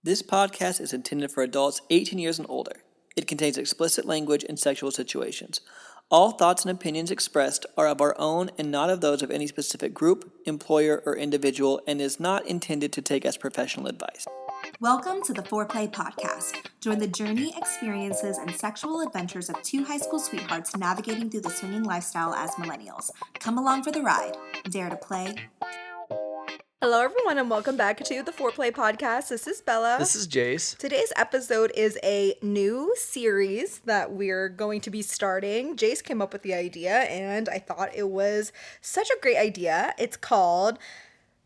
This podcast is intended for adults 18 years and older. It contains explicit language and sexual situations. All thoughts and opinions expressed are of our own and not of those of any specific group, employer, or individual, and is not intended to take as professional advice. Welcome to the Foreplay Podcast. Join the journey, experiences, and sexual adventures of two high school sweethearts navigating through the swinging lifestyle as millennials. Come along for the ride. Dare to play? Hello, everyone, and welcome back to the Foreplay Podcast. This is Bella. This is Jase. Today's episode is a new series that we're going to be starting. Jase came up with the idea, and I thought it was such a great idea. It's called...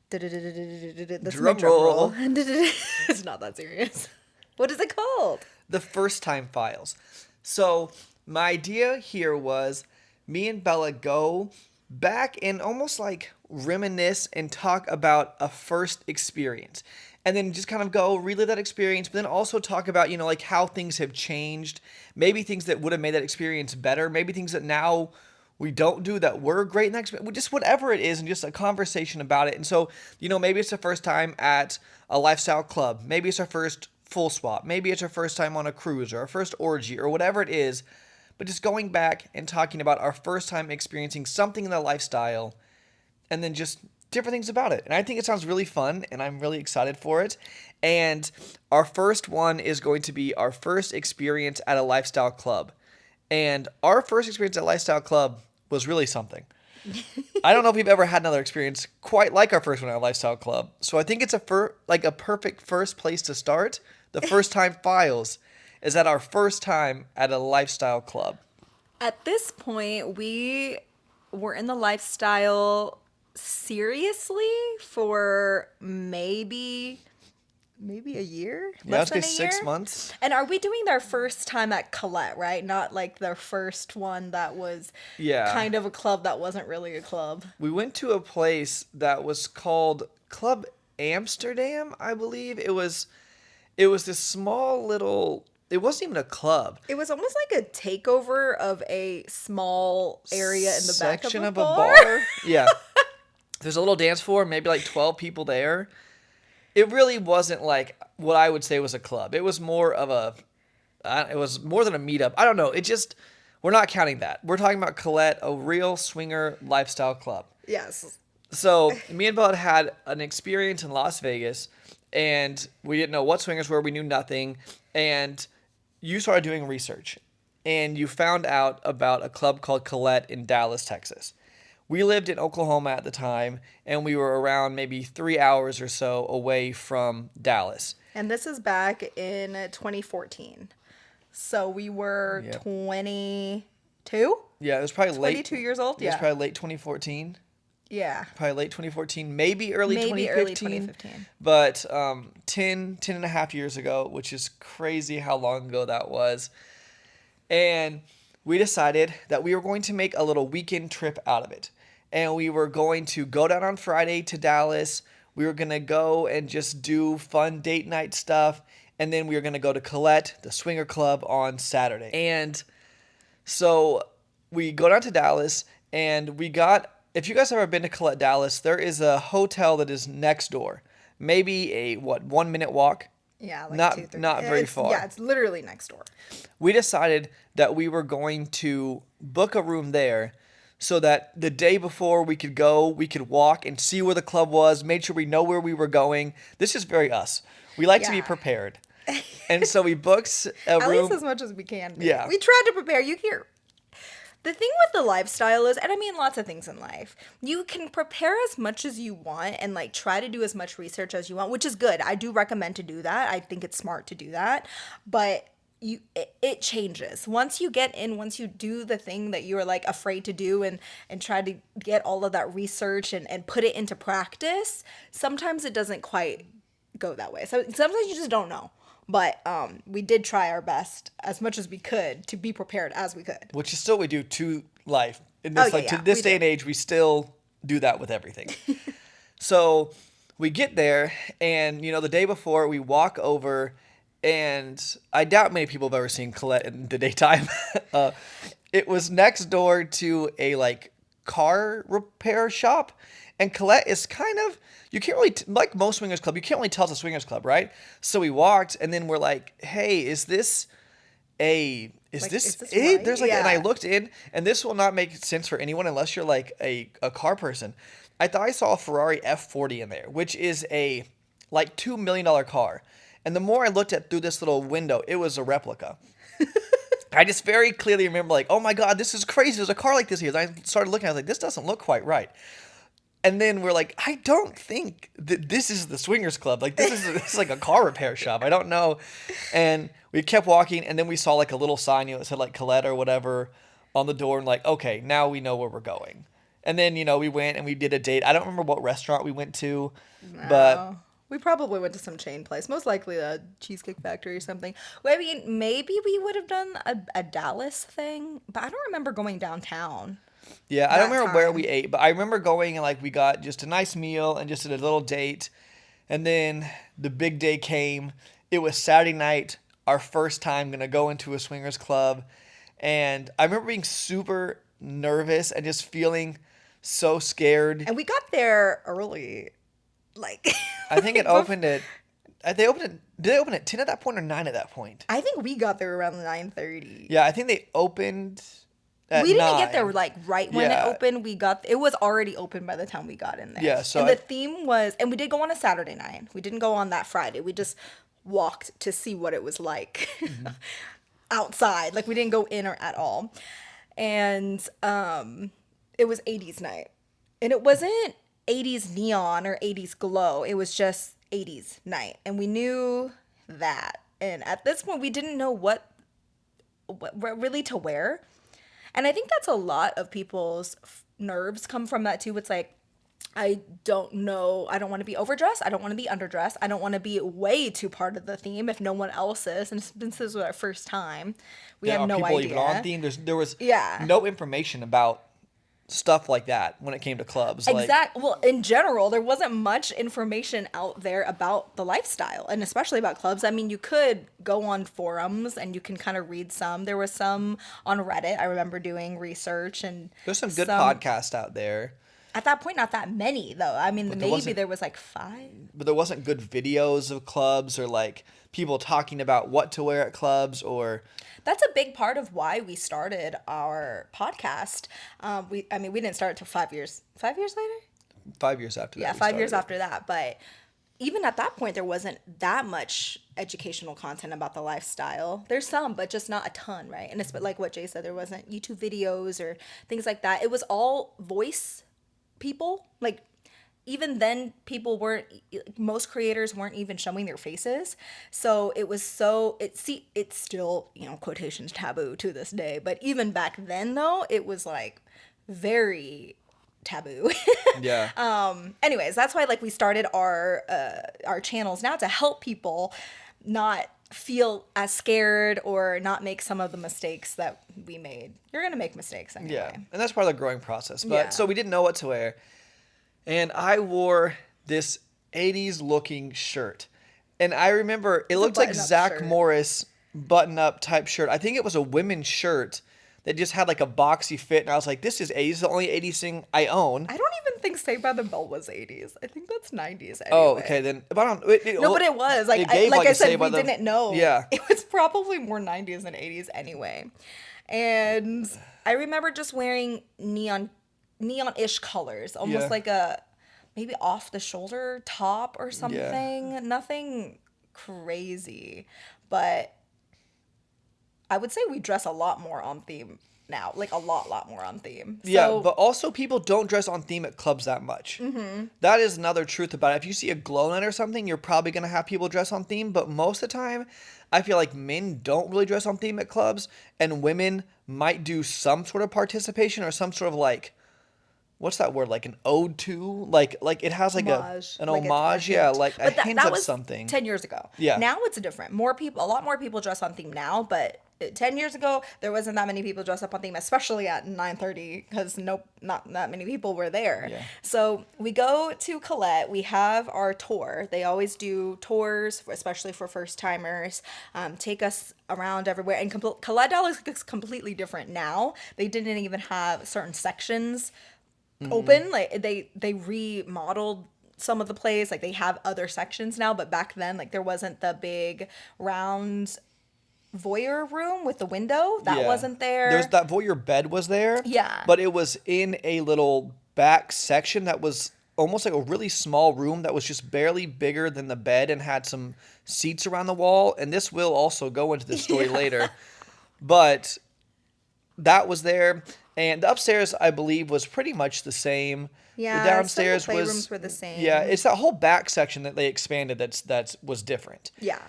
Drum roll. It's not that serious. What is it called? The First Time Files. So my idea here was me and Bella go back and almost like reminisce and talk about a first experience. And then just kind of go relive that experience, but then also talk about, like how things have changed. Maybe things that would have made that experience better. Maybe things that now we don't do that were great in that experience. Just whatever it is, and just a conversation about it. And so, maybe it's the first time at a lifestyle club. Maybe it's our first full swap. Maybe it's our first time on a cruise or our first orgy or whatever it is. But just going back and talking about our first time experiencing something in the lifestyle and then just different things about it. And I think it sounds really fun, and I'm really excited for it. And our first one is going to be our first experience at a lifestyle club. And our first experience at a lifestyle club was really something. I don't know if we've ever had another experience quite like our first one at a lifestyle club. So I think it's a perfect first place to start. The First Time Files is at our first time at a lifestyle club. At this point, we were in the lifestyle seriously for maybe a year? Yeah, Less than let's a say 6 year? months. And are we doing their first time at Colette, right? Not like their first one that was kind of a club that wasn't really a club. We went to a place that was called Club Amsterdam, I believe. It was this small little... It wasn't even a club. It was almost like a takeover of a small area in the back of Section a of bar. Yeah. There's a little dance floor, maybe like 12 people there. It really wasn't like what I would say was a club. It was more of it was more than a meetup. I don't know. We're not counting that. We're talking about Colette, a real swinger lifestyle club. Yes. So me and Bud had an experience in Las Vegas, and we didn't know what swingers were. We knew nothing. And you started doing research, and you found out about a club called Colette in Dallas, Texas. We lived in Oklahoma at the time, and we were around maybe 3 hours or so away from Dallas. And this is back in 2014. So we were 22? Yeah, it was probably 22 years old? It was probably late 2014. Yeah. Probably late 2014, maybe early 2015. But But 10 and a half years ago, which is crazy how long ago that was. And we decided that we were going to make a little weekend trip out of it. And we were going to go down on Friday to Dallas. We were going to go and just do fun date night stuff. And then we were going to go to Colette, the swinger club, on Saturday. And so we go down to Dallas, and if you guys have ever been to Colette, Dallas, there is a hotel that is next door. Maybe a 1 minute walk? yeah, Not very far. Yeah, it's literally next door. We decided that we were going to book a room there so that the day before we could go, we could walk and see where the club was, made sure we know where we were going. This is very us. We like to be prepared. And so we booked a room. At least as much as we can be. Yeah. We tried to prepare. You hear. The thing with the lifestyle is, and I mean lots of things in life, you can prepare as much as you want and like try to do as much research as you want, which is good. I do recommend to do that. I think it's smart to do that. But it changes. Once you get in, once you do the thing that you were like afraid to do and try to get all of that research and put it into practice, sometimes it doesn't quite go that way. So sometimes you just don't know. But we did try our best as much as we could to be prepared as we could. Which is still what we do to life. In this, to this day and age, we still do that with everything. So we get there, and the day before we walk over, and I doubt many people have ever seen Colette in the daytime. It was next door to a car repair shop, And Colette is kind of, you can't really, like most swingers club, you can't really tell it's a swingers club, right? So we walked and then we're like, hey, is this Like, is this it? right? There's like, and I Yeah. looked in, and this will not make sense for anyone unless you're like a car person. I thought I saw a Ferrari F40 in there, which is a like $2 million car. And the more I looked at through this little window, it was a replica. I just very clearly remember like, oh my God, this is crazy. There's a car like this here. And I started looking, I was like, this doesn't look quite right. And then we're like, I don't think that this is the swingers club. Like this is like a car repair shop. I don't know. And we kept walking, and then we saw like a little sign, that said like Colette or whatever on the door, and like, okay, now we know where we're going. And then we went and we did a date. I don't remember what restaurant we went to, but Oh, we probably went to some chain place, most likely a Cheesecake Factory or something. Well, I mean, maybe we would have done a Dallas thing, but I don't remember going downtown. yeah, I don't That remember where time. we ate, but I remember going and like we got just a nice meal and just did a little date. And then the big day came. It was Saturday night, our first time gonna go into a swingers club. And I remember being super nervous and just feeling so scared. And we got there early, like I think it like, opened at they opened it did they open at 10 at that point or 9 at that point? I think we got there around 9:30. Yeah, I think they opened at We didn't 9. get there like right when Yeah. it opened. It was already open by the time we got in there. Yeah, so and I- the theme was, and we did go on a Saturday night. We didn't go on that Friday. We just walked to see what it was like Mm-hmm. outside. Like we didn't go in or at all. And it was 80s night. And it wasn't 80s neon or 80s glow. It was just 80s night. And we knew that. And at this point we didn't know what really to wear. And I think that's a lot of people's nerves come from that too. It's like, I don't know. I don't want to be overdressed. I don't want to be underdressed. I don't want to be way too part of the theme if no one else is. And since this was our first time, we Yeah, have are no people idea. even on theme? There was Yeah. no information about stuff like that when it came to clubs. Like, Well, in general, there wasn't much information out there about the lifestyle, and especially about clubs. I mean, you could go on forums and you can kind of read some. There was some on Reddit. I remember doing research, and there's some good podcasts out there, At that point, not that many though. I mean, there maybe wasn't- there was like 5. but there wasn't good videos of clubs or like people talking about what to wear at clubs or That's a big part of why we started our podcast. We didn't start it till 5 years. 5 years later? 5 years after that. Yeah, we 5 years started. after that. But even at that point, there wasn't that much educational content about the lifestyle. There's some, but just not a ton, right? And it's like what Jay said, there wasn't YouTube videos or things like that. It was all voice people. Like, even then, most creators weren't even showing their faces. So it was it's still, quotations taboo to this day. But even back then, though, it was like very taboo. Yeah. Anyways, that's why like we started our channels now to help people not feel as scared or not make some of the mistakes that we made. You're gonna make mistakes anyway. Yeah, and that's part of the growing process. But Yeah. so we didn't know what to wear, and I wore this '80s looking shirt, and I remember it looked like button-up Zach shirt. Morris button-up type shirt. I think it was a women's shirt that just had like a boxy fit, and I was like, "This is '80s. The only '80s thing I own." I don't even think Saved by the Bell was 80s. I think that's 90s anyway. Oh, okay then. But I don't. No, but it was like it gave, like a I said, Saved by we the- didn't know. Yeah. It was probably more 90s than 80s anyway. And I remember just wearing neon-ish colors, almost Yeah. like a maybe off the shoulder top or something. Nothing crazy, but I would say we dress a lot more on theme now, like a lot more on theme. Yeah, So, but also people don't dress on theme at clubs that much. Mm-hmm. That is another truth about it. If you see a glow night or something, you're probably going to have people dress on theme. But most of the time, I feel like men don't really dress on theme at clubs. And women might do some sort of participation or some sort of like, what's that word? Like an ode to? Like it has like homage, an like a homage. Yeah, hint. like a But hint that of was something. 10 years ago. Yeah. Now it's different. A lot more people dress on theme now, but 10 years ago, there wasn't that many people dressed up on theme, especially at 9:30, because not that many people were there. Yeah. So we go to Colette. We have our tour. They always do tours, especially for first timers. Take us around everywhere. And Colette Dallas is completely different now. They didn't even have certain sections open. Like they remodeled some of the place. Like they have other sections now, but back then like there wasn't the big round voyeur room with the window. That Yeah. wasn't there. There was that voyeur bed was there. Yeah. But it was in a little back section that was almost like a really small room that was just barely bigger than the bed and had some seats around the wall. And this will also go into the story later. But that was there. And the upstairs, I believe, was pretty much the same. Yeah, The downstairs some of the was playrooms were the same. Yeah, it's that whole back section that they expanded that was different. Yeah.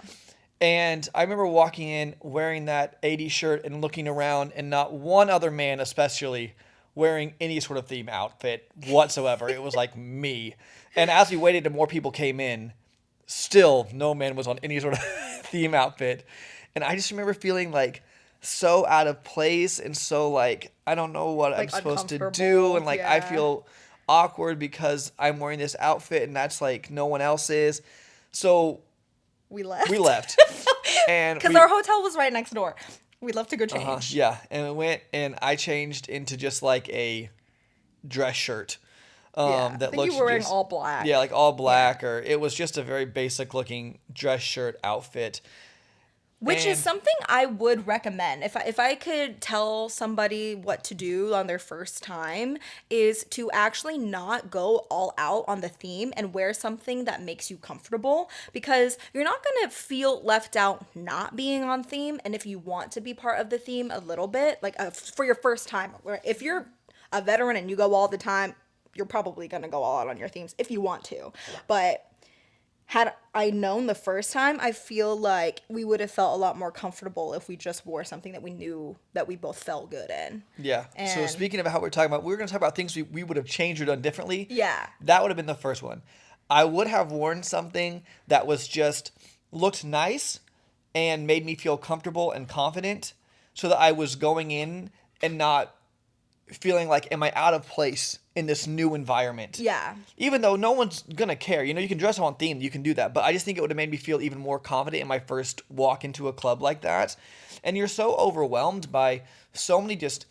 And I remember walking in wearing that 80s shirt and looking around, and not one other man, especially, wearing any sort of theme outfit whatsoever. It was like me. And as we waited and more people came in, still no man was on any sort of theme outfit. And I just remember feeling like so out of place and so like, I don't know what I'm Like supposed to do. uncomfortable, And like, I yeah. feel awkward because I'm wearing this outfit and that's like no one else is. So We left. we left. And Because we- our hotel was right next door. We left to go change. yeah, and we went and I changed into just like a dress shirt. I That think looked you were wearing just- all black. Yeah, like all black, or it was just a very basic looking dress shirt outfit. Which is And- something I would recommend. If I could tell somebody what to do on their first time, is to actually not go all out on the theme and wear something that makes you comfortable, because you're not going to feel left out not being on theme. And if you want to be part of the theme a little bit, like for your first time, where if you're a veteran and you go all the time, you're probably going to go all out on your themes if you want to. But had I known the first time, I feel like we would have felt a lot more comfortable if we just wore something that we knew that we both felt good in. Yeah. So And- speaking of how we're talking about, we were going to talk about things we would have changed or done differently. Yeah. That would have been the first one. I would have worn something that was just looked nice and made me feel comfortable and confident, so that I was going in and not feeling like, am I out of place in this new environment? Yeah. Even though no one's gonna care, you can dress up on theme, you can do that. But I just think it would have made me feel even more confident in my first walk into a club like that. And you're so overwhelmed by so many just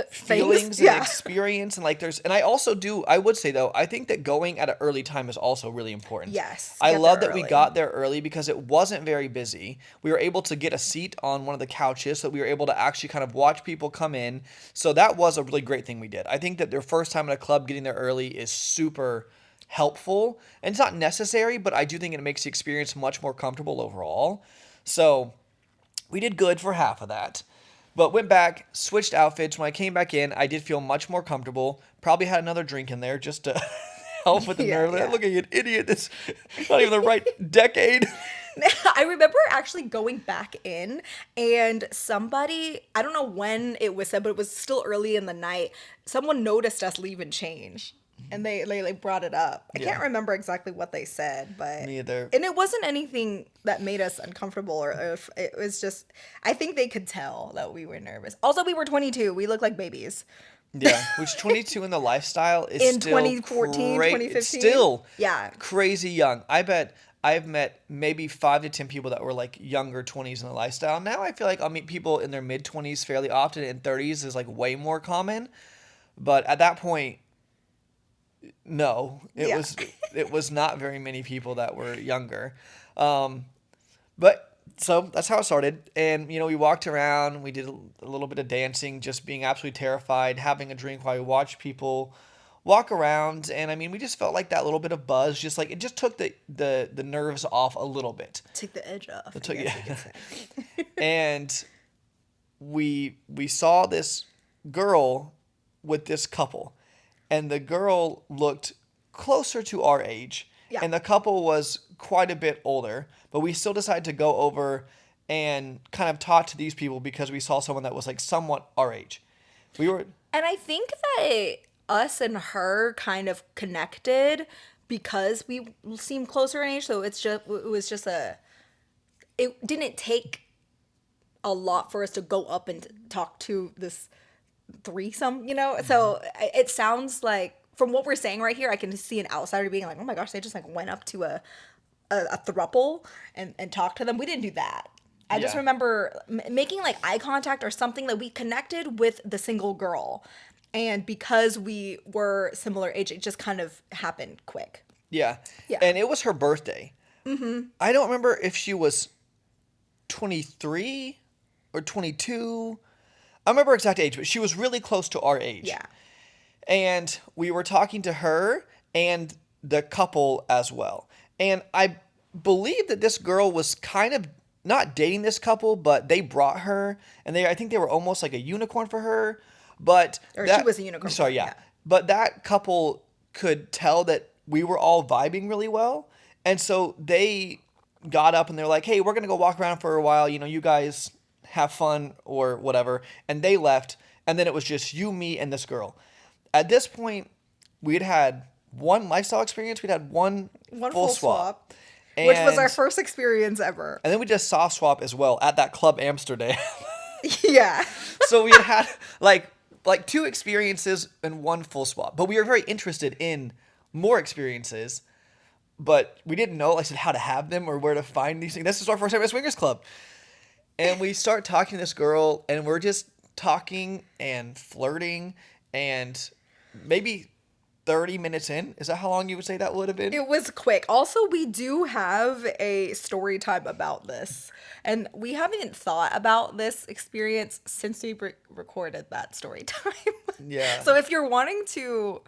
feelings and Yeah. experience, and like and I would say though, I think that going at an early time is also really important. Yes, I get love there that we early. got there early because it wasn't very busy. We were able to get a seat on one of the couches, so we were able to actually kind of watch people come in. So that was a really great thing we did. I think that their first time at a club, getting there early is super helpful. And it's not necessary, but I do think it makes the experience much more comfortable overall. So we did good for half of that. But went back, switched outfits. When I came back in, I did feel much more comfortable. Probably had another drink in there just to help with the Yeah, nerve. yeah. Look at you, an idiot. This not even the right decade. I remember actually going back in, and somebody, I don't know when it was said, but it was still early in the night, someone noticed us leave and change. And they brought it up. I Yeah. can't remember exactly what they said, but Me either. And it wasn't anything that made us uncomfortable, or if it was just, I think they could tell that we were nervous. Also, we were 22. We looked like babies. Yeah, which 22 in the lifestyle is In still 2014, It's 2015? still Yeah. crazy young. I bet I've met maybe 5 to 10 people that were like younger 20s in the lifestyle. Now I feel like I'll meet people in their mid 20s fairly often, and 30s is like way more common. But at that point, no, Yeah. it was not very many people that were younger. But so that's how it started. And, we walked around, we did a little bit of dancing, just being absolutely terrified, having a drink while we watched people walk around. And I mean, we just felt like that little bit of buzz, just like it just took the nerves off a little bit. Take the edge off. took- I guess you could say. And we saw this girl with this couple, and the girl looked closer to our age, Yeah. and the couple was quite a bit older, but we still decided to go over and kind of talk to these people because we saw someone that was like somewhat our age. We were And I think that us and her kind of connected because we seemed closer in age. So it was just it didn't take a lot for us to go up and talk to this threesome, So it sounds like, from what we're saying right here, I can see an outsider being like, oh my gosh, they just like went up to a throuple and talked to them. We didn't do that. I just Yeah. remember making like eye contact or something, that we connected with the single girl. And because we were similar age, it just kind of happened quick. Yeah. Yeah. And it was her birthday. Mm-hmm. I don't remember if she was 23 or 22. I remember her exact age, but she was really close to our age. Yeah. And we were talking to her and the couple as well. And I believe that this girl was kind of not dating this couple, but they brought her, and I think they were almost like a unicorn for her. But she was a unicorn. Sorry, yeah. Yeah. But that couple could tell that we were all vibing really well, and so they got up and they're like, "Hey, we're gonna go walk around for a while. You guys have fun or whatever." And they left, and then it was just you, me, and this girl. At this point, we'd had one lifestyle experience. We'd had one full swap. Which was our first experience ever. And then we did a soft swap as well at that Club Amsterdam. Yeah. So we had like 2 experiences and one full swap. But we were very interested in more experiences. But we didn't know, like I said, how to have them or where to find these things. This is our first time at Swingers Club. And we start talking to this girl, and we're just talking and flirting, and maybe 30 minutes in. Is that how long you would say that would have been? It was quick. Also, we do have a story time about this. And we haven't thought about this experience since we recorded that story time. Yeah. So if you're wanting to,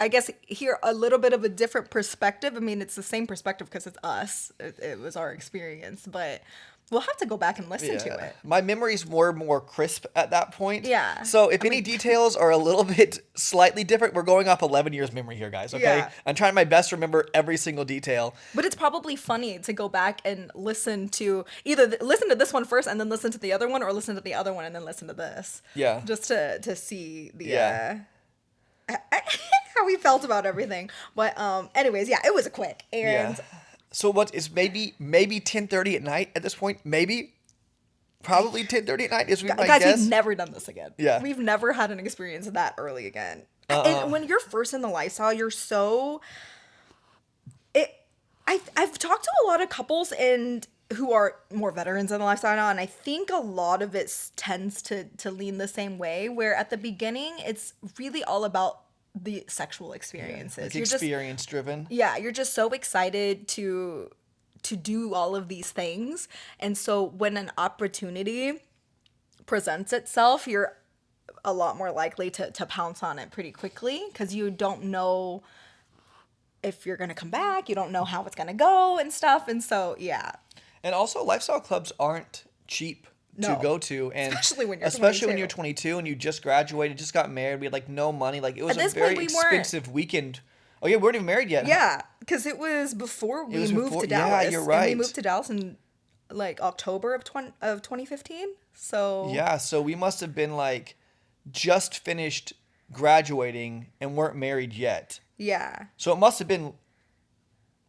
I guess, hear a little bit of a different perspective, I mean, it's the same perspective because it's us. It was our experience. But we'll have to go back and listen to it. My memories were more crisp at that point. Yeah. So if any details are a little bit slightly different, we're going off 11 years memory here, guys, okay? Yeah. I'm trying my best to remember every single detail. But it's probably funny to go back and listen to either listen to this one first and then listen to the other one, or listen to the other one and then listen to this. Yeah. Just to see the Yeah. how we felt about everything. But anyways, yeah, it was a quick. And So what is maybe 10:30 at night at this point? Probably 10:30 at night is my guys, guess. we've never done this again. Yeah. We've never had an experience that early again. And when you're first in the lifestyle, you're so I've talked to a lot of couples and who are more veterans in the lifestyle now, and I think a lot of it tends to lean the same way, where at the beginning it's really all about the sexual experiences. Like experience driven. Yeah, you're just so excited to do all of these things. And so when an opportunity presents itself, you're a lot more likely to pounce on it pretty quickly, because you don't know if you're going to come back. You don't know how it's going to go and stuff. And so, yeah. And also, lifestyle clubs aren't cheap to go to, and especially when you're 22 and you just graduated, just got married. We had like no money. Like it was At a this very point, we weren't. expensive weekend. Oh yeah, we weren't even married yet. Yeah, because it was before we moved before- to Dallas. yeah, you're right. And we moved to Dallas in like October of 2015. So Yeah, so we must have been like just finished graduating and weren't married yet. yeah. So it must have been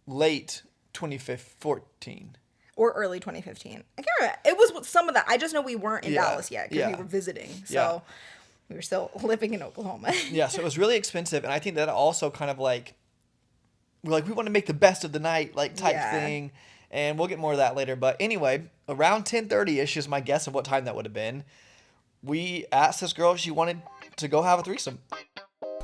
late 2014. Or early 2015. I can't remember. It was some of that. I just know we weren't in Yeah, Dallas yet because we yeah. were visiting. So Yeah. we were still living in Oklahoma. Yeah, so it was really expensive, and I think that also kind of like we're like we want to make the best of the night like type Yeah. thing, and we'll get more of that later. But anyway, around 10:30ish is my guess of what time that would have been. We asked this girl if she wanted to go have a threesome.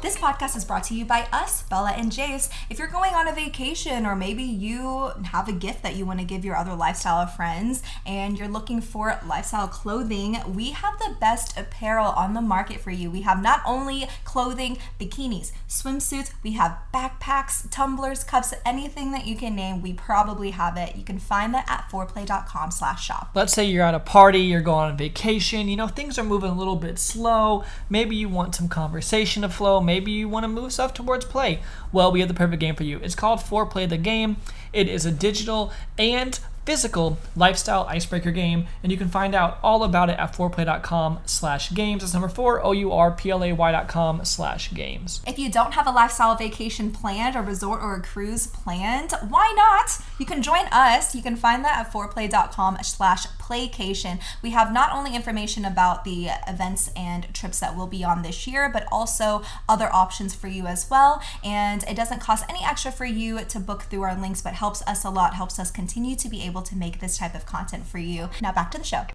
This podcast is brought to you by us, Bella and Jase. If you're going on a vacation, or maybe you have a gift that you want to give your other lifestyle friends and you're looking for lifestyle clothing, we have the best apparel on the market for you. We have not only clothing, bikinis, swimsuits, we have backpacks, tumblers, cups, anything that you can name, we probably have it. You can find that at foreplay.com/shop. Let's say you're at a party, you're going on vacation, things are moving a little bit slow. Maybe you want some conversation to flow. Maybe you want to move stuff towards play. Well, we have the perfect game for you. It's called Foreplay the Game. It is a digital and physical lifestyle icebreaker game, and you can find out all about it at foreplay.com/games. That's number 4, OURPLAY.com/games. If you don't have a lifestyle vacation planned, a resort or a cruise planned, why not? You can join us. You can find that at foreplay.com/playcation. We have not only information about the events and trips that we'll be on this year, but also other options for you as well. And it doesn't cost any extra for you to book through our links, but helps us a lot, helps us continue to be able to make this type of content for you. Now back to the show.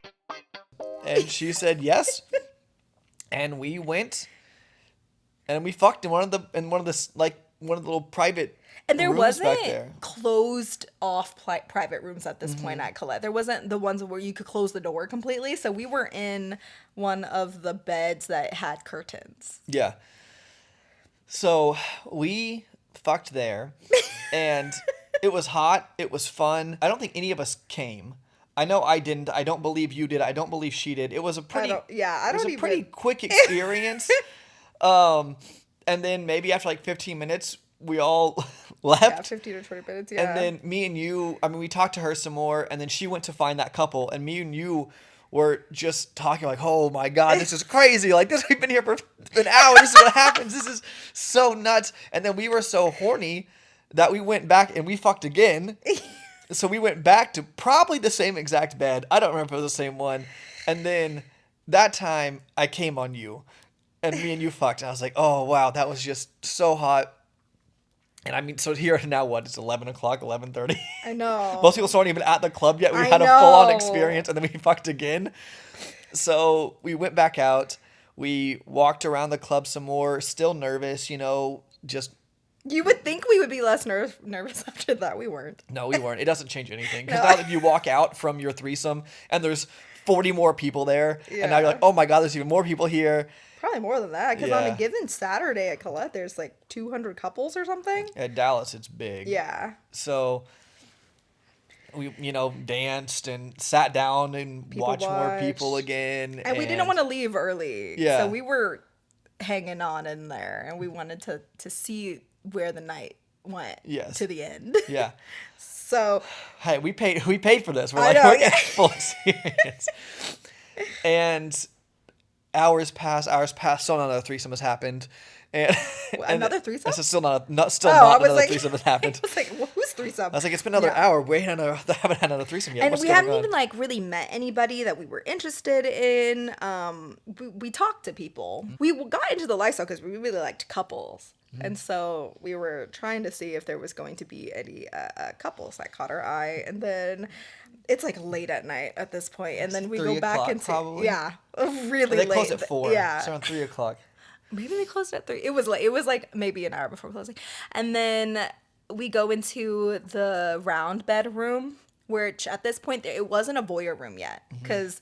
And she said yes. And we went and we fucked in one of the little private And there rooms back wasn't there. closed off private rooms at this point at Colette. There wasn't the ones where you could close the door completely. So we were in one of the beds that had curtains. Yeah. So we fucked there, and it was hot. It was fun. I don't think any of us came. I know I didn't. I don't believe you did. I don't believe she did. It was a pretty pretty quick experience. And then maybe after like 15 minutes, we all left. Yeah, 15 or 20 minutes, yeah. And then me and you, I mean, we talked to her some more, and then she went to find that couple, and me and you were just talking like, oh my God, this is crazy. Like, we've been here for an hour. This is what happens. This is so nuts. And then we were so horny that we went back and we fucked again. So we went back to probably the same exact bed. I don't remember if it was the same one. And then that time I came on you, and me and you fucked. And I was like, oh, wow, that was just so hot. And I mean, so here now, what? It's 11 o'clock, 11:30. I know. Most people aren't even at the club yet. We I had a full-on know. experience, and then we fucked again. So we went back out. We walked around the club some more, still nervous, just... You would think we would be less nervous after that. We weren't. No, we weren't. It doesn't change anything. Because now that you walk out from your threesome, and there's 40 more people there, and now you're like, oh my God, there's even more people here. Probably more than that, because on Yeah. a given Saturday at Colette, there's like 200 couples or something. At Dallas, it's big. Yeah. So we, danced and sat down and watched more people watched. again. And we didn't want to leave early. Yeah. So we were hanging on in there, and we wanted to see where the night went to the end. Yeah. So Hey, we paid for this. We're I like, know, we're yeah. getting full experience. And hours passed, still not another threesome has happened. And another threesome? This is still not another threesome has happened. I was like, well, who's threesome? I was like, it's been another hour. We haven't had another threesome yet. And What's we going hadn't on? even like really met anybody that we were interested in. We talked to people. We got into the lifestyle because we really liked couples. And so we were trying to see if there was going to be any couples that caught our eye. And then it's like late at night at this point. And then we go back into probably. Yeah, really They late. close at 4. Yeah, It's around 3 o'clock. maybe they closed at 3. It was late. It was like maybe an hour before closing. And then we go into the round bedroom, which at this point it wasn't a voyeur room yet, because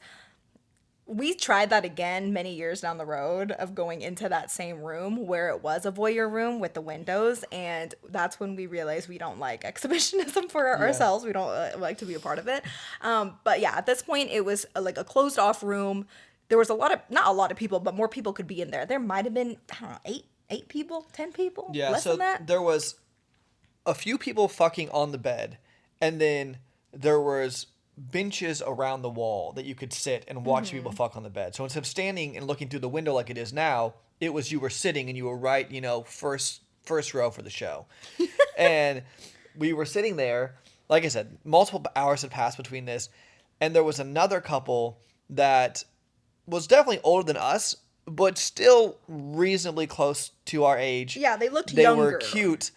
we tried that again many years down the road of going into that same room where it was a voyeur room with the windows, and that's when we realized we don't like exhibitionism for ourselves. We don't like to be a part of it. But yeah, at this point it was like a closed off room. There was not a lot of people, but more people could be in there. There might have been, I don't know, 8 people, 10 people, Yeah, less so than that. there was a few people fucking on the bed, and then there was benches around the wall that you could sit and watch people fuck on the bed. So instead of standing and looking through the window like it is now, it was you were sitting and you were right, first row for the show. And we were sitting there, like I said, multiple hours had passed between this, and there was another couple that was definitely older than us, but still reasonably close to our age. Yeah, they looked They younger. were cute,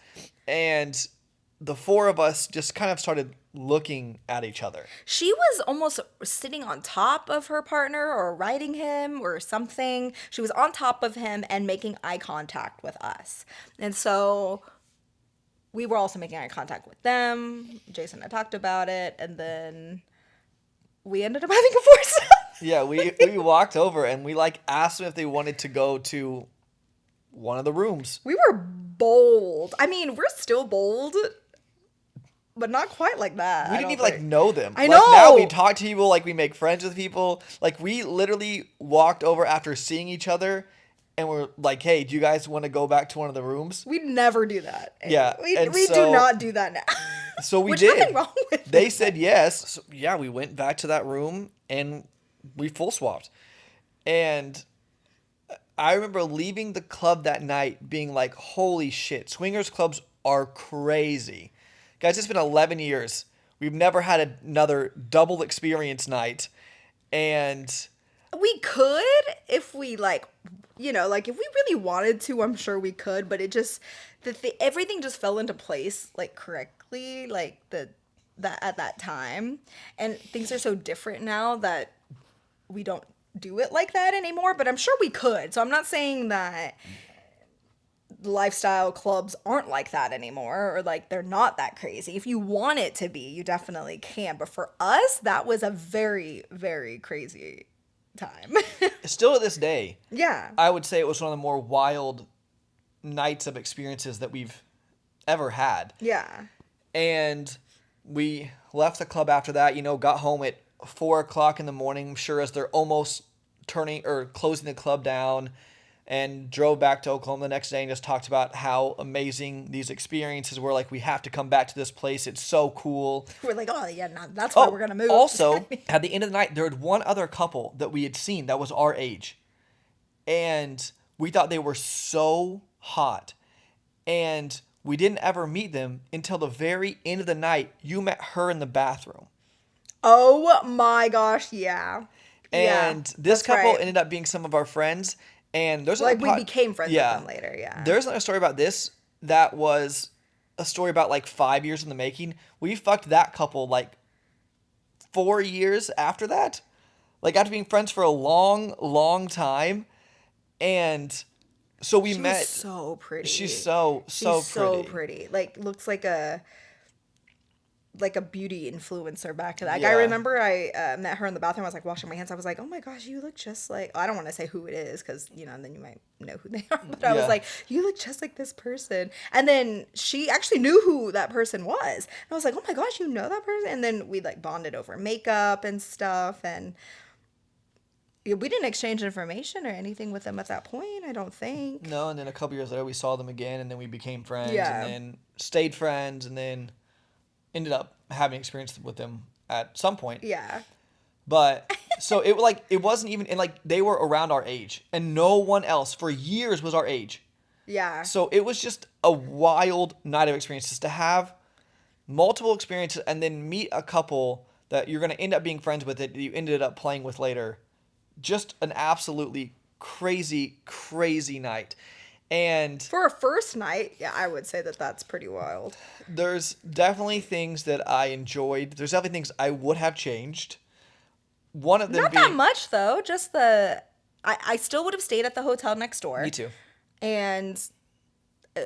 and the four of us just kind of started looking at each other. She was almost sitting on top of her partner or riding him or something. She was on top of him and making eye contact with us. And so we were also making eye contact with them. Jason and I talked about it, and then we ended up having a foursome. Yeah, we walked over and we asked them if they wanted to go to one of the rooms. We were bold. I mean, we're still bold, but not quite like that. We didn't even know them. I know. Now we talk to people, we make friends with people. We literally walked over after seeing each other and we're like, hey, do you guys want to go back to one of the rooms? We never do that. Yeah, We and do so- not do that now. So we Which did. nothing wrong with They it. said yes. So, yeah, we went back to that room and we full swapped. And I remember leaving the club that night being like, holy shit, swingers clubs are crazy. Guys, it's been 11 years. We've never had another double experience night. And We could if we if we really wanted to, I'm sure we could, but it just everything just fell into place correctly that at that time, and things are so different now that we don't do it like that anymore, but I'm sure we could. So I'm not saying that lifestyle clubs aren't like that anymore, or like they're not that crazy. If you want it to be, you definitely can. But for us, that was a very, very crazy time. Still to this day, Yeah. I would say it was one of the more wild nights of experiences that we've ever had. Yeah. And we left the club after that, got home at 4 o'clock in the morning, I'm sure as they're almost turning or closing the club down, and drove back to Oklahoma the next day and just talked about how amazing these experiences were. Like, we have to come back to this place. It's so cool. We're like, oh, yeah, no, that's why we're going to move. Also, at the end of the night, there was one other couple that we had seen that was our age. And we thought they were so hot. And we didn't ever meet them until the very end of the night. You met her in the bathroom. Oh my gosh, yeah. And Yeah, this that's couple right. ended up being some of our friends. And there's Like, we became friends with them later, yeah. There's another story about this that was a story about like 5 years in the making. We fucked that couple like 4 years after that. Like, after being friends for a long, long time. And so we She met. was so pretty. She's so She's so pretty. pretty. Like, looks like a beauty influencer back to that. Yeah. I remember I met her in the bathroom. I was like washing my hands. I was like, oh my gosh, you look just like, I don't want to say who it is because, then you might know who they are. But I was Yeah. like, you look just like this person. And then she actually knew who that person was. And I was like, oh my gosh, you know that person? And then we like bonded over makeup and stuff. And we didn't exchange information or anything with them at that point, I don't think. No, and then a couple years later we saw them again, and then we became friends, Yeah. and then stayed friends, and then ended up having experience with them at some point. Yeah. But so it wasn't even, and like they were around our age, and no one else for years was our age. Yeah. So it was just a wild night of experiences to have multiple experiences and then meet a couple that you're going to end up being friends with that you ended up playing with later. Just an absolutely crazy, crazy night. And For a first night, yeah, I would say that that's pretty wild. there's definitely things that I enjoyed. There's definitely things I would have changed. One of them Not being that much though. Just I still would have stayed at the hotel next door. Me too. And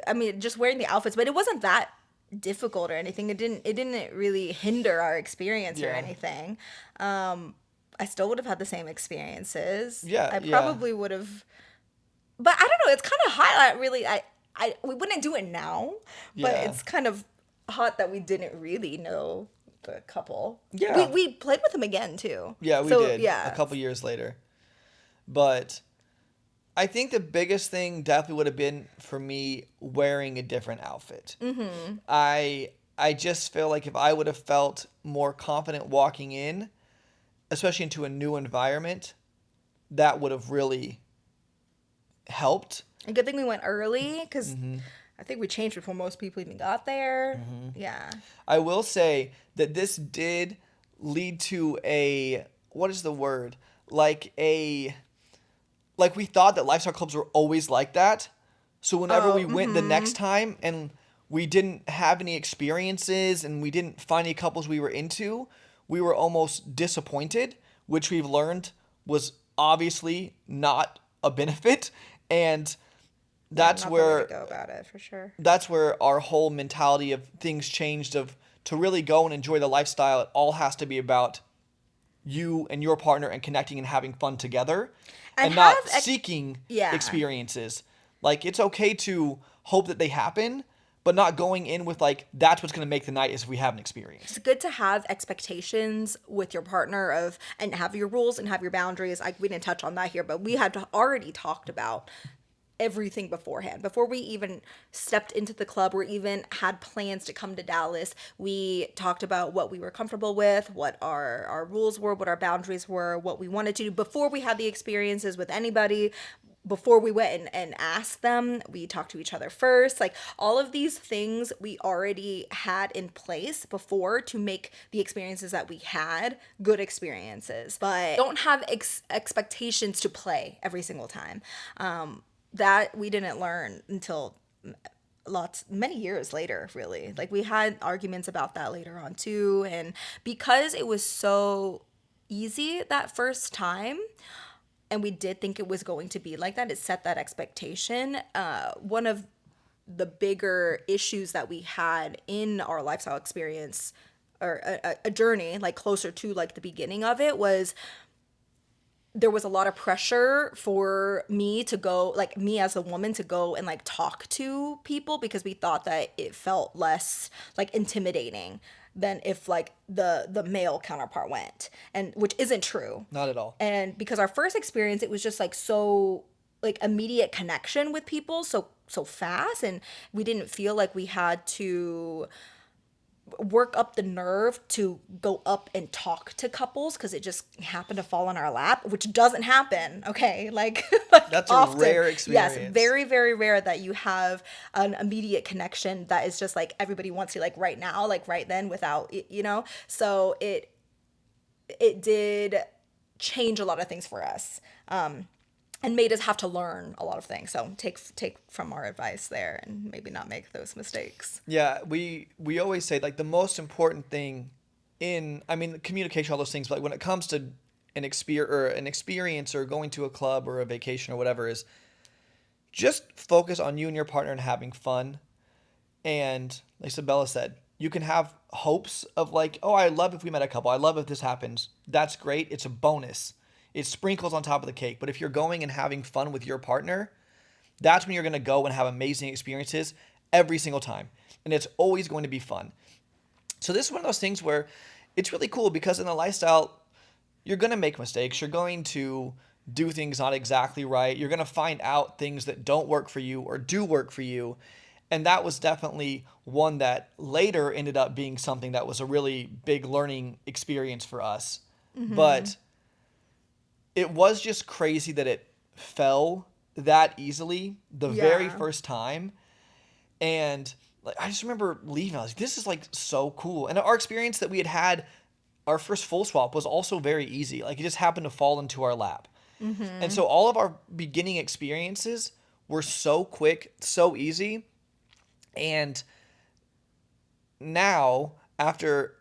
I mean, just wearing the outfits, but it wasn't that difficult or anything. It didn't really hinder our experience or Yeah. anything. I still would have had the same experiences. Yeah, I yeah. probably would have. But I don't know. It's kind of hot. We wouldn't do it now. But Yeah. it's kind of hot that we didn't really know the couple. Yeah. We played with them again too. Yeah, we So, did. Yeah. A couple years later. But I think the biggest thing definitely would have been for me wearing a different outfit. Mm-hmm. I just feel like if I would have felt more confident walking in, especially into a new environment, that would have really helped. A good thing we went early because Mm-hmm. I think we changed before most people even got there. Yeah. I will say that this did lead to what is the word? Like we thought that lifestyle clubs were always like that. So whenever we went the next time and we didn't have any experiences and we didn't find any couples we were into, we were almost disappointed, which we've learned was obviously not a benefit. And that's Not the way where to go about it for sure. that's where our whole mentality of things changed, of to really go and enjoy the lifestyle, it all has to be about you and your partner and connecting and having fun together and not seeking Yeah. experiences. Like, it's okay to hope that they happen, but not going in with like, that's what's going to make the night is if we have an experience. It's good to have expectations with your partner and have your rules and have your boundaries. We didn't touch on that here, but we had already talked about everything beforehand. Before we even stepped into the club or even had plans to come to Dallas, we talked about what we were comfortable with, what our rules were, what our boundaries were, what we wanted to do before we had the experiences with anybody. Before we went and asked them, we talked to each other first. Like, all of these things we already had in place before to make the experiences that we had good experiences. But don't have expectations to play every single time. That we didn't learn until many years later, really. Like, we had arguments about that later on too. And because it was so easy that first time, and we did think it was going to be like that, it set that expectation. One of the bigger issues that we had in our lifestyle experience or a journey like closer to like the beginning of it was there was a lot of pressure for me to go, like me as a woman to go and like talk to people because we thought that it felt less like intimidating than if like the male counterpart went, and which isn't true. Not at all. And because our first experience, it was just like so like immediate connection with people so fast, and we didn't feel like we had to work up the nerve to go up and talk to couples because it just happened to fall in our lap, which doesn't happen. Okay, like That's often. a rare experience. Yes, very very rare that you have an immediate connection that is just like everybody wants you like right now, like right then, without So it did change a lot of things for us. And made us have to learn a lot of things. So take from our advice there and maybe not make those mistakes. Yeah, we always say like the most important thing communication, all those things, but like when it comes to an experience or going to a club or a vacation or whatever, is just focus on you and your partner and having fun. And like Sabella said, you can have hopes of like, oh, I love if we met a couple. I love if this happens. That's great. It's a bonus. It sprinkles on top of the cake. But if you're going and having fun with your partner, that's when you're going to go and have amazing experiences every single time. And it's always going to be fun. So this is one of those things where it's really cool because in the lifestyle, you're going to make mistakes. You're going to do things not exactly right. You're going to find out things that don't work for you or do work for you. And that was definitely one that later ended up being something that was a really big learning experience for us. Mm-hmm. But it was just crazy that it fell that easily the very first time. And like I just remember leaving. I was like, this is like so cool. And our experience that we had our first full swap was also very easy. Like it just happened to fall into our lap. Mm-hmm. And so all of our beginning experiences were so quick, so easy. And now after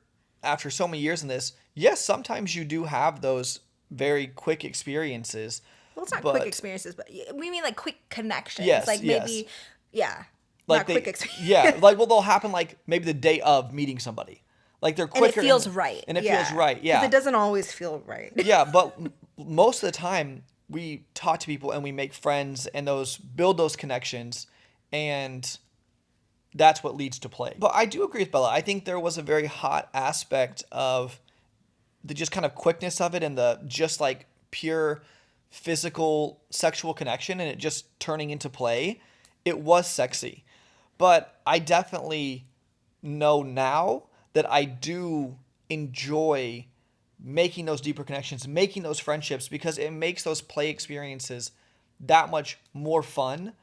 so many years in this, yes, sometimes you do have those very quick experiences. Well, it's not quick experiences, but we mean like quick connections. Yes, like maybe, like not quick experiences. Yeah, like well, they'll happen like maybe the day of meeting somebody. Like they're quicker. And it feels right. And it feels right, yeah. Because it doesn't always feel right. Yeah, but most of the time we talk to people and we make friends and build those connections, and that's what leads to play. But I do agree with Bella. I think there was a very hot aspect of the just kind of quickness of it and the just like pure physical sexual connection and it just turning into play. It was sexy. But I definitely know now that I do enjoy making those deeper connections, making those friendships, because it makes those play experiences that much more fun.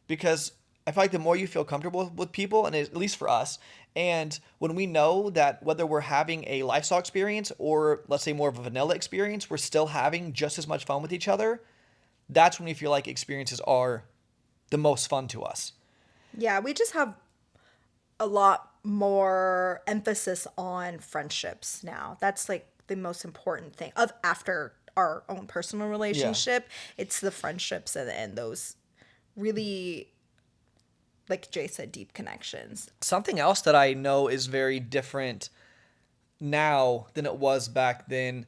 Because I feel like the more you feel comfortable with people, and at least for us, and when we know that whether we're having a lifestyle experience or let's say more of a vanilla experience, we're still having just as much fun with each other, that's when we feel like experiences are the most fun to us. Yeah, we just have a lot more emphasis on friendships now. That's like the most important thing after our own personal relationship. Yeah. It's the friendships and those really, like Jay said, deep connections. Something else that I know is very different now than it was back then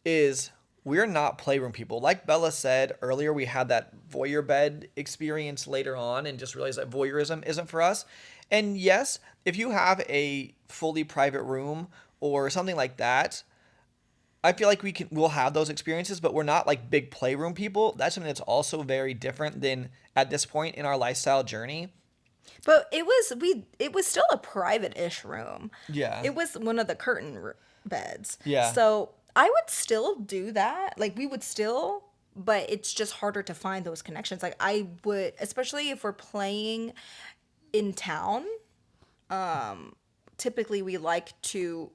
is we're not playroom people. Like Bella said earlier, we had that voyeur bed experience later on and just realized that voyeurism isn't for us. And yes, if you have a fully private room or something like that, I feel like we'll have those experiences, but we're not like big playroom people. That's something that's also very different than at this point in our lifestyle journey. But it was still a private-ish room. Yeah. It was one of the curtain beds. Yeah. So I would still do that. Like we would still, but it's just harder to find those connections. Like I would, especially if we're playing in town, typically we like to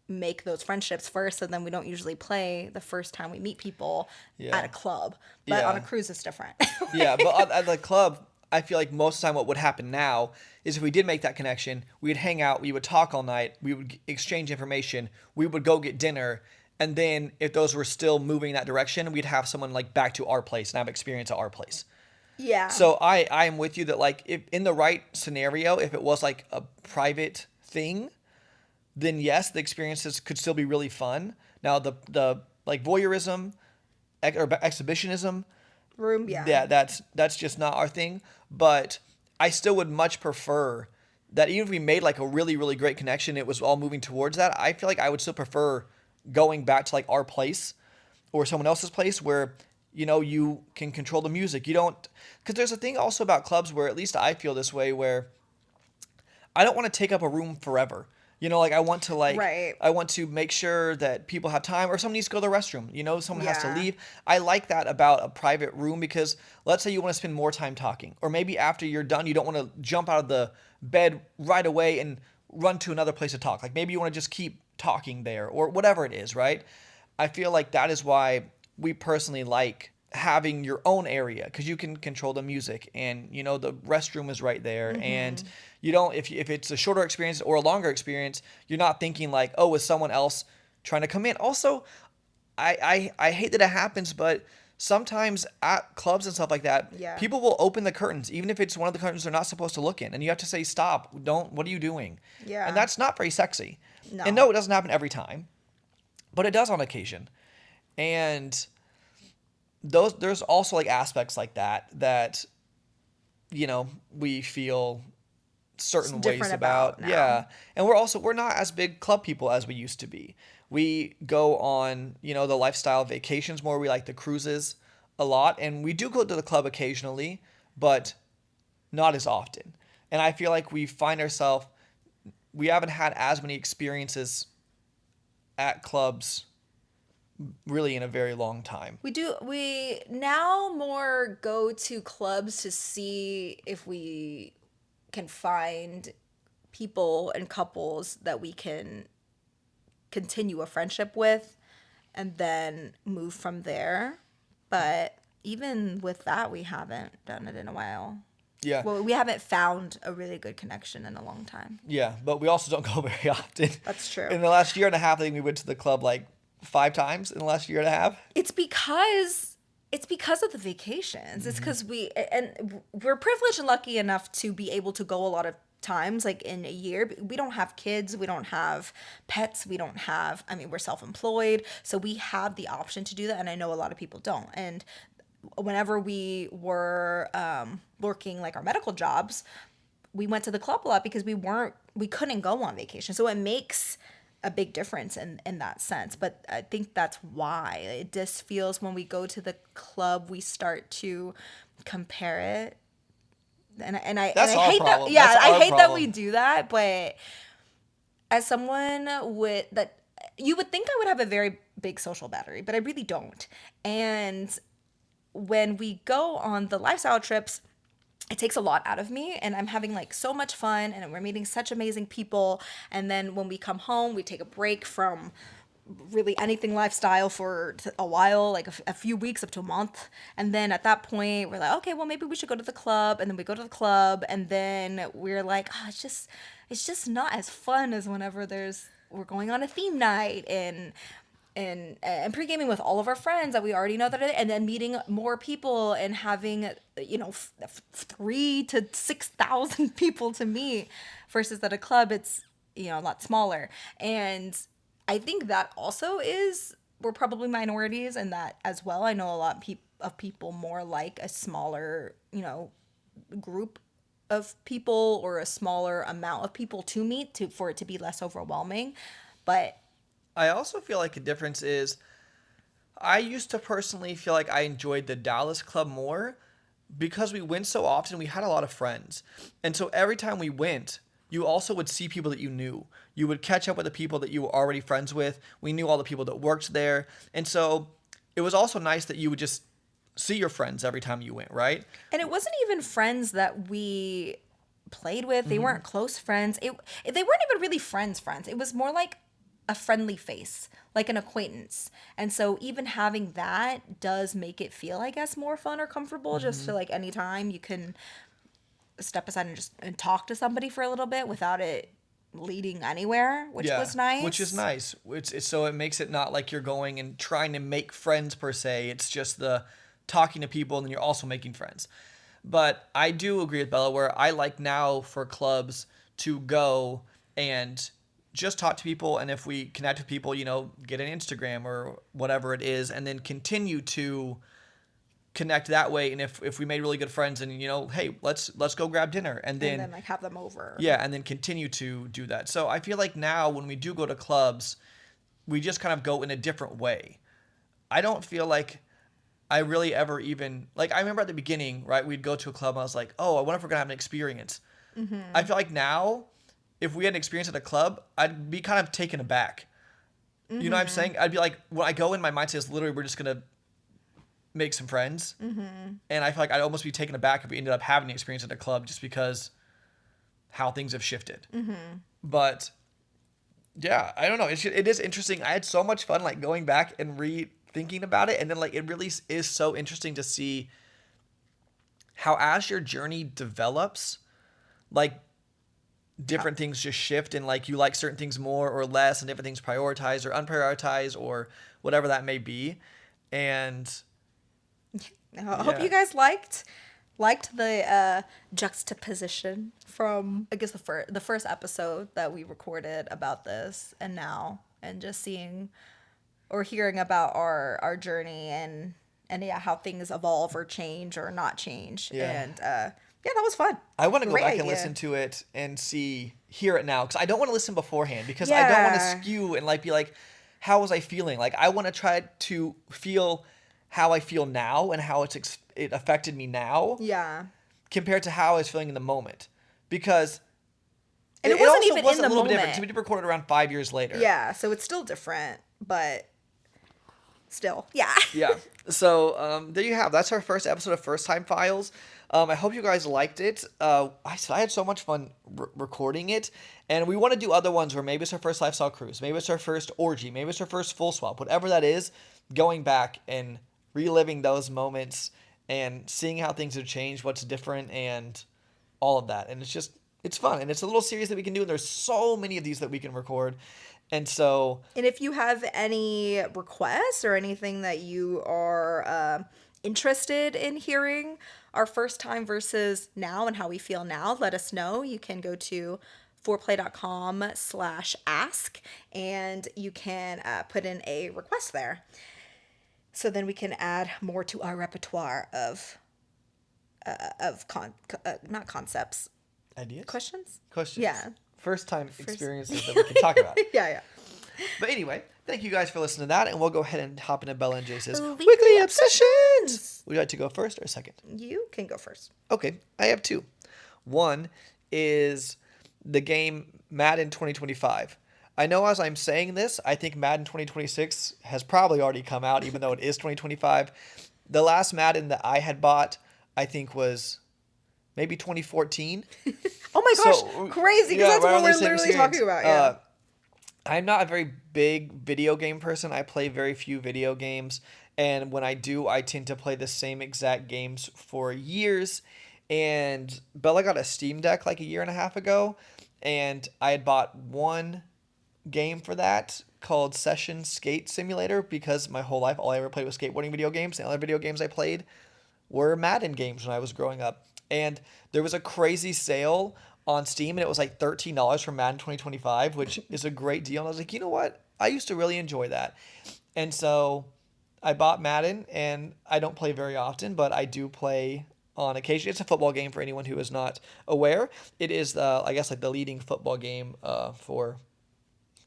make those friendships first, and then we don't usually play the first time we meet people at a club. But on a cruise it's different. Yeah, but at the club, I feel like most of the time what would happen now is if we did make that connection, we would hang out, we would talk all night, we would exchange information, we would go get dinner, and then if those were still moving in that direction, we'd have someone like back to our place and have experience at our place. Yeah. So I am with you that like if in the right scenario, if it was like a private thing, then yes, the experiences could still be really fun. Now the like voyeurism or exhibitionism, Room, yeah. yeah, that's just not our thing. But I still would much prefer that even if we made like a really really great connection, it was all moving towards that. I feel like I would still prefer going back to like our place or someone else's place where you can control the music. You don't, because there's a thing also about clubs where at least I feel this way where I don't want to take up a room forever. Like Right. I want to make sure that people have time or someone needs to go to the restroom. Someone has to Yeah. leave. I like that about a private room because let's say you want to spend more time talking, or maybe after you're done, you don't want to jump out of the bed right away and run to another place to talk. Like maybe you want to just keep talking there or whatever it is, right? I feel like that is why we personally like having your own area because you can control the music and the restroom is right there and you don't if it's a shorter experience or a longer experience you're not thinking like, oh, is someone else trying to come in. Also, I hate that it happens, but sometimes at clubs and stuff like that, Yeah. people will open the curtains even if it's one of the curtains they're not supposed to look in, and you have to say stop, don't, what are you doing? Yeah. And that's not very sexy. No. And no, it doesn't happen every time, but it does on occasion. And there's also like aspects like that we feel certain ways different about. about now. Yeah. And we're not as big club people as we used to be. We go on the lifestyle vacations more. We like the cruises a lot, and we do go to the club occasionally, but not as often. And I feel like we haven't had as many experiences at clubs really in a very long time. We now more go to clubs to see if we can find people and couples that we can continue a friendship with and then move from there. But even with that, we haven't done it in a while. Yeah. Well, we haven't found a really good connection in a long time. Yeah, but we also don't go very often. That's true. In the last year and a half, I think we went to the club like 5 times in the last year and a half. It's because of the vacations. It's because we're privileged and lucky enough to be able to go a lot of times, like in a year. We don't have kids, we don't have pets, we're self-employed, so we have the option to do that, and I know a lot of people don't. And whenever we were working like our medical jobs, we went to the club a lot because we couldn't go on vacation. So it makes a big difference in that sense. But I think that's why it just feels when we go to the club, we start to compare it. And I hate problem. that. Yeah, That's I our hate that problem. we do that. But as someone with that, you would think I would have a very big social battery, but I really don't. And when we go on the lifestyle trips, it takes a lot out of me, and I'm having like so much fun, and we're meeting such amazing people. And then when we come home, we take a break from really anything lifestyle for a while, like a few weeks up to a month. And then at that point, we're like, okay, well, maybe we should go to the club. And then we go to the club, and then we're like, oh, it's just not as fun as whenever we're going on a theme night and pre-gaming with all of our friends that we already know that are there, and then meeting more people and having 3,000 to 6,000 people to meet, versus at a club it's a lot smaller. And I think that also we're probably minorities in that as well. I know a lot of people more like a smaller group of people or a smaller amount of people to meet for it to be less overwhelming. But I also feel like a difference is I used to personally feel like I enjoyed the Dallas club more because we went so often. We had a lot of friends. And so every time we went, you also would see people that you knew. You would catch up with the people that you were already friends with. We knew all the people that worked there. And so it was also nice that you would just see your friends every time you went, right? And it wasn't even friends that we played with. They weren't close friends. They weren't even really friends. It was more like a friendly face, like an acquaintance. And so even having that does make it feel, I guess, more fun or comfortable. Just to like anytime you can step aside and talk to somebody for a little bit without it leading anywhere, which was nice. Which is nice. So it makes it not like you're going and trying to make friends per se. It's just the talking to people, and then you're also making friends. But I do agree with Bella where I like now for clubs to go and just talk to people, and if we connect with people, get an Instagram or whatever it is, and then continue to connect that way. And if we made really good friends, and hey, let's go grab dinner, and then like have them over. yeah, and then continue to do that. So I feel like now when we do go to clubs, we just kind of go in a different way. I don't feel like I really ever even like I remember at the beginning, right? We'd go to a club and I was like, oh, I wonder if we're gonna have an experience. I feel like now, if we had an experience at a club, I'd be kind of taken aback. You know what I'm saying? I'd be like, when I go in, my mindset is literally we're just gonna make some friends, and I feel like I'd almost be taken aback if we ended up having an experience at a club just because how things have shifted. But yeah, I don't know. It is interesting. I had so much fun like going back and rethinking about it, and then like it really is so interesting to see how as your journey develops, like different things just shift, and like you like certain things more or less, and different things prioritized or unprioritized or whatever that may be. And I hope you guys liked the juxtaposition from I guess the first episode that we recorded about this and now, and just seeing or hearing about our journey and yeah, how things evolve or change or not change. And yeah, that was fun. I want to go Great back and idea. listen to it and hear it now, because I don't want to listen beforehand, because I don't want to skew and like be like, how was I feeling? Like I want to try to feel how I feel now and how it affected me now. Yeah. Compared to how I was feeling in the moment, because And it wasn't also even was in a the little moment. different. So we did record it around 5 years later. Yeah, so it's still different, but still, yeah. Yeah. So there you have. That's our first episode of First Time Files. I hope you guys liked it. I had so much fun recording it, and we want to do other ones where maybe it's our first lifestyle cruise, maybe it's our first orgy, maybe it's our first full swap, whatever that is. Going back and reliving those moments and seeing how things have changed, what's different, and all of that. And it's fun, and it's a little series that we can do. And there's so many of these that we can record, and so And if you have any requests or anything that you are interested in hearing our first time versus now and how we feel now, let us know. You can go to foreplay.com/ask, and you can put in a request there. So then we can add more to our repertoire of not concepts, ideas, questions. Yeah, first time experiences that we can talk about. Yeah. But anyway, thank you guys for listening to that, and we'll go ahead and hop into Bella and Jase's Weekly weekly obsessions. Would you like to go first or second? You can go first. Okay, I have two. One is the game Madden 2025. I know as I'm saying this, I think Madden 2026 has probably already come out, even though it is 2025. The last Madden that I had bought, I think, was maybe 2014. Oh my gosh, So, crazy, yeah, because that's right what on the we're same literally experience. talking about. Yeah. I'm not a very big video game person. I play very few video games. And when I do, I tend to play the same exact games for years. And Bella got a Steam Deck like a year and a half ago. And I had bought one game for that called Session Skate Simulator, because my whole life all I ever played was skateboarding video games. The other video games I played were Madden games when I was growing up. And there was a crazy sale on Steam, and it was like $13 for Madden 2025, which is a great deal. And I was like, you know what? I used to really enjoy that. And so I bought Madden, and I don't play very often, but I do play on occasion. It's a football game for anyone who is not aware. It is, I guess, like the leading football game for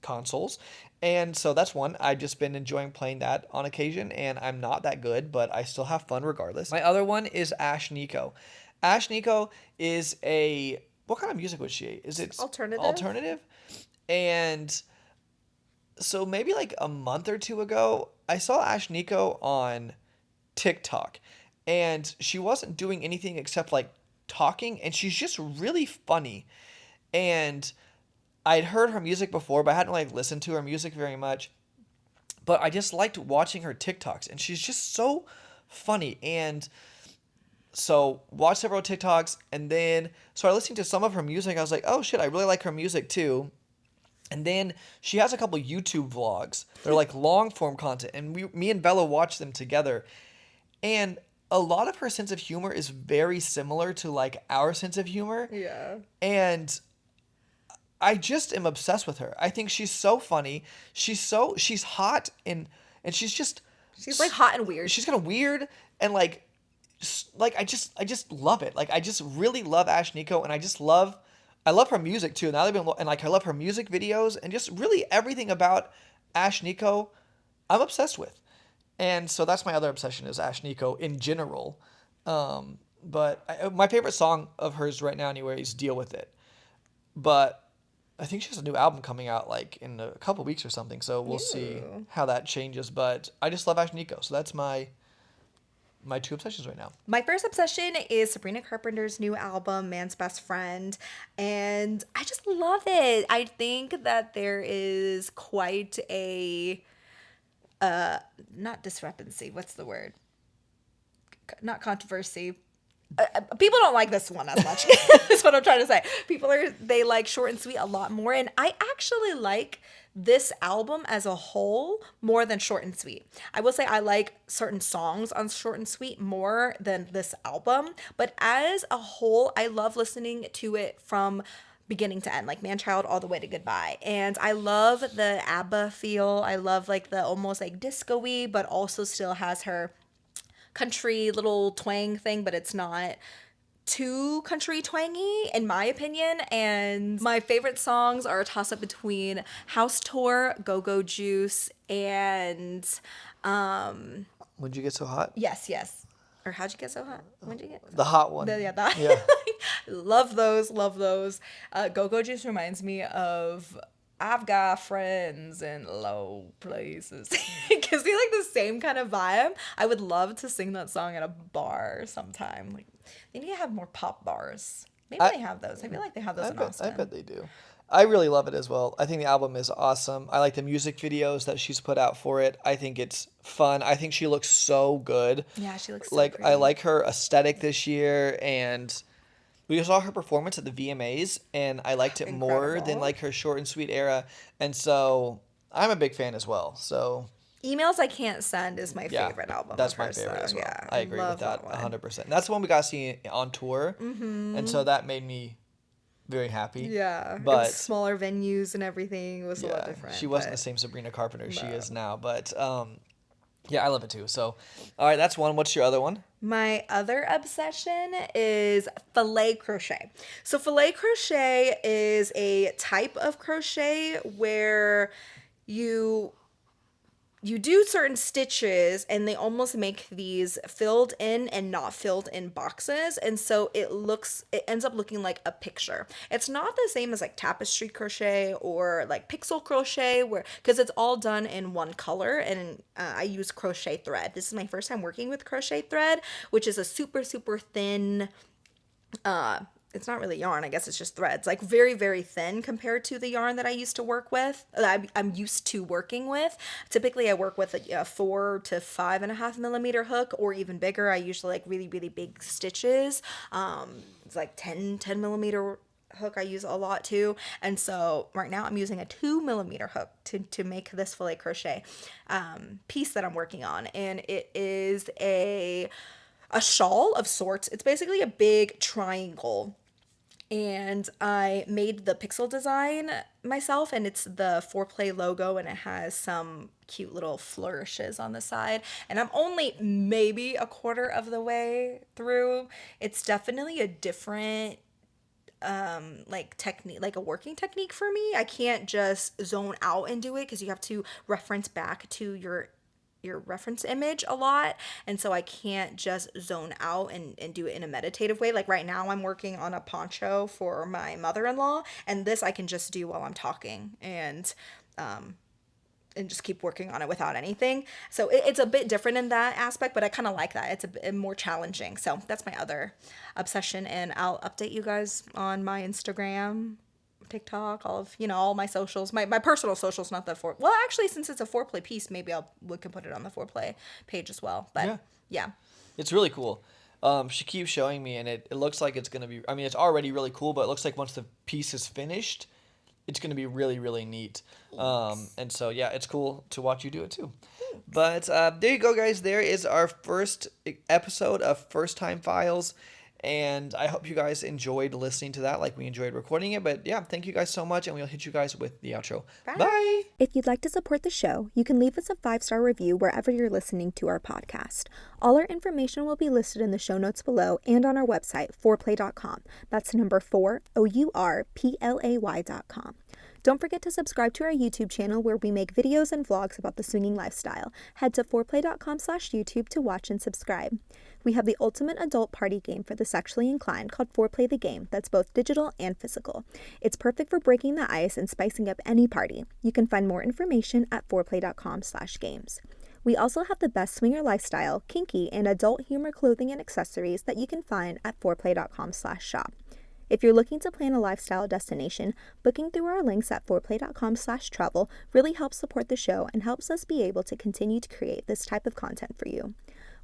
consoles. And so that's one. I've just been enjoying playing that on occasion, and I'm not that good, but I still have fun regardless. My other one is Ash Nico. Ash Nico is what kind of music was she? Is it Alternative. Alternative? And so maybe like a month or two ago, I saw Ash Nico on TikTok, and she wasn't doing anything except like talking, and she's just really funny. And I'd heard her music before, but I hadn't like listened to her music very much. But I just liked watching her TikToks, and she's just so funny. And so watched several TikToks, and then started listening to some of her music. I was like, oh shit, I really like her music too. And then she has a couple YouTube vlogs. They're like long form content, and me and Bella watched them together. And a lot of her sense of humor is very similar to like our sense of humor. Yeah. And I just am obsessed with her. I think she's so funny. She's hot and she's just She's like hot and weird. she's kind of weird and like I just love it. Like I just really love Ash Nico and I love her music too. Now they've been and like I love her music videos and just really everything about Ash Nico I'm obsessed with. And so that's my other obsession is Ash Nico in general. My favorite song of hers right now anyway is Deal With It. But I think she has a new album coming out like in a couple weeks or something, so we'll see how that changes. But I just love Ash Nico, so that's my two obsessions right now. My first obsession is Sabrina Carpenter's new album, Man's Best Friend, and I just love it. I think that there is quite a not discrepancy. What's the word? Not controversy. People don't like this one as much. That's what I'm trying to say. They like short and sweet a lot more, and I actually like this album as a whole more than short and sweet. I will say I like certain songs on short and sweet more than this album, but as a whole, I love listening to it from beginning to end, like Man Child all the way to Goodbye. And I love the ABBA feel. I love like the almost like disco-y, but also still has her country little twang thing, but it's not too country twangy in my opinion. And my favorite songs are a toss up between House Tour, Go Go Juice, and When'd You Get So Hot? yes. Or How'd You Get So Hot? When'd you get The hot one. Yeah. Love those. Go Go Juice reminds me of I've got friends in low places. It gives me like the same kind of vibe. I would love to sing that song at a bar sometime. Like they need to have more pop bars. Maybe they have those. I feel like they have those in Austin. I bet they do. I really love it as well. I think the album is awesome. I like the music videos that she's put out for it. I think it's fun. I think she looks so good. Yeah, she looks so like pretty. I like her aesthetic this year, and we saw her performance at the VMAs, and I liked it more than Incredible. like her short and sweet era. And so I'm a big fan as well. So Emails I Can't Send is my yeah, favorite album. that's of my hers, favorite though. as well. Yeah, I agree with love that one. 100%. That's the one we got to see on tour, and so that made me very happy. Yeah, it but was smaller venues and everything. It was a lot different. she wasn't but the same Sabrina Carpenter she is now. But yeah, I love it too. So, all right, that's one. What's your other one? My other obsession is filet crochet. So filet crochet is a type of crochet where you do certain stitches and they almost make these filled in and not filled in boxes, and so it ends up looking like a picture. It's not the same as like tapestry crochet or like pixel crochet because it's all done in one color, and I use crochet thread. This is my first time working with crochet thread, which is a super thin it's not really yarn. I guess it's just threads, like very, very thin compared to the yarn that I used to work with. I'm used to working with. Typically, I work with a 4 to 5.5 millimeter hook, or even bigger. I usually like really, really big stitches. It's like 10 millimeter hook I use a lot too. And so right now I'm using a 2 millimeter hook to make this filet crochet piece that I'm working on, and it is a shawl of sorts. It's basically a big triangle, and I made the pixel design myself, and it's the Foreplay logo, and it has some cute little flourishes on the side, and I'm only maybe a quarter of the way through. It's definitely a different like technique, like a working technique for me. I can't just zone out and do it because you have to reference back to your reference image a lot, and so I can't just zone out and do it in a meditative way. Like right now I'm working on a poncho for my mother-in-law, and this I can just do while I'm talking and just keep working on it without anything. So it's a bit different in that aspect, but I kind of like that. It's a bit more challenging. So that's my other obsession, and I'll update you guys on my Instagram, TikTok, all my socials, my personal socials, not the well, actually, since it's a Foreplay piece, maybe we can put it on the Foreplay page as well. But yeah. It's really cool. She keeps showing me, and it looks like it's gonna be. I mean, it's already really cool, but it looks like once the piece is finished, it's going to be really, really neat. And so, yeah, it's cool to watch you do it too. But there you go, guys. There is our first episode of First Time Files. And I hope you guys enjoyed listening to that like we enjoyed recording it. But yeah, thank you guys so much. And we'll hit you guys with the outro. Bye. If you'd like to support the show, you can leave us a 5-star review wherever you're listening to our podcast. All our information will be listed in the show notes below and on our website, fourplay.com. That's number 4, OURPLAY.com. Don't forget to subscribe to our YouTube channel where we make videos and vlogs about the swinging lifestyle. Head to fourplay.com/YouTube to watch and subscribe. We have the ultimate adult party game for the sexually inclined called Foreplay the Game that's both digital and physical. It's perfect for breaking the ice and spicing up any party. You can find more information at foreplay.com/games. We also have the best swinger lifestyle, kinky, and adult humor clothing and accessories that you can find at foreplay.com/shop. If you're looking to plan a lifestyle destination, booking through our links at foreplay.com/travel really helps support the show and helps us be able to continue to create this type of content for you.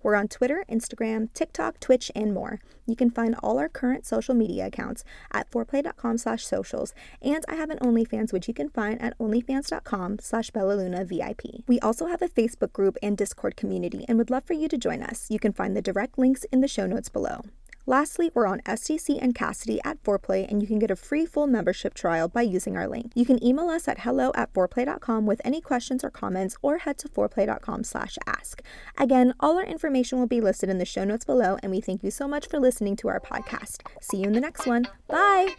We're on Twitter, Instagram, TikTok, Twitch, and more. You can find all our current social media accounts at foreplay.com/socials, and I have an OnlyFans which you can find at onlyfans.com/BellaLunaVIP. We also have a Facebook group and Discord community and would love for you to join us. You can find the direct links in the show notes below. Lastly, we're on STC and Cassidy at Foreplay, and you can get a free full membership trial by using our link. You can email us at hello@foreplay.com with any questions or comments, or head to foreplay.com/ask. Again, all our information will be listed in the show notes below, and we thank you so much for listening to our podcast. See you in the next one. Bye!